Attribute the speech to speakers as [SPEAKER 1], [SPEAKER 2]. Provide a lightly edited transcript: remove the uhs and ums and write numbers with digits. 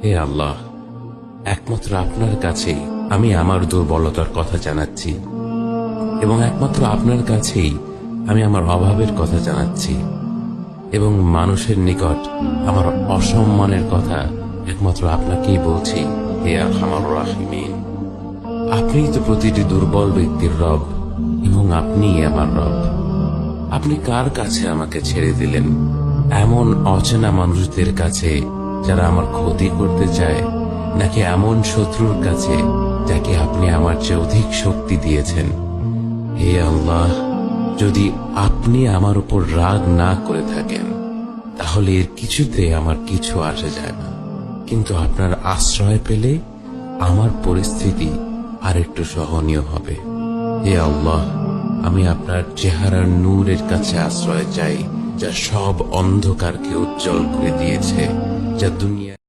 [SPEAKER 1] হে আল্লাহ, একমাত্র আপনার কাছেই আমি আমার দুর্বলতার কথা জানাচ্ছি এবং একমাত্র আপনার কাছেই আমি আমার অভাবের কথা জানাচ্ছি এবং মানুষের নিকট আমার অসম্মানের কথা একমাত্র আপনাকেই বলছি। হে আরহামার রাহিমিন, আপনিই তো প্রতিটি দুর্বল ব্যক্তির রব এবং আপনিই আমার রব। আপনি কার কাছে আমাকে ছেড়ে দিলেন? এমন অচেনা মানুষদের কাছে যারা আমার ক্ষতি করতে চায়, নাকি এমন শত্রুর কাছে যাকে আপনি আমার চেয়ে অধিক শক্তি দিয়েছেন? হে আল্লাহ, যদি আপনি আমার উপর রাগ না করে থাকেন তাহলে এর কিছুতে আমার কিছু আসে যায় না, কিন্তু আপনার আশ্রয় পেলে আমার পরিস্থিতি আর একটু সহনীয় হবে। হে আল্লাহ, আমি আপনার চেহারার নূরের কাছে আশ্রয় চাই, যা সব অন্ধকারকে উজ্জ্বল করে দিয়েছে, যা দুনিয়া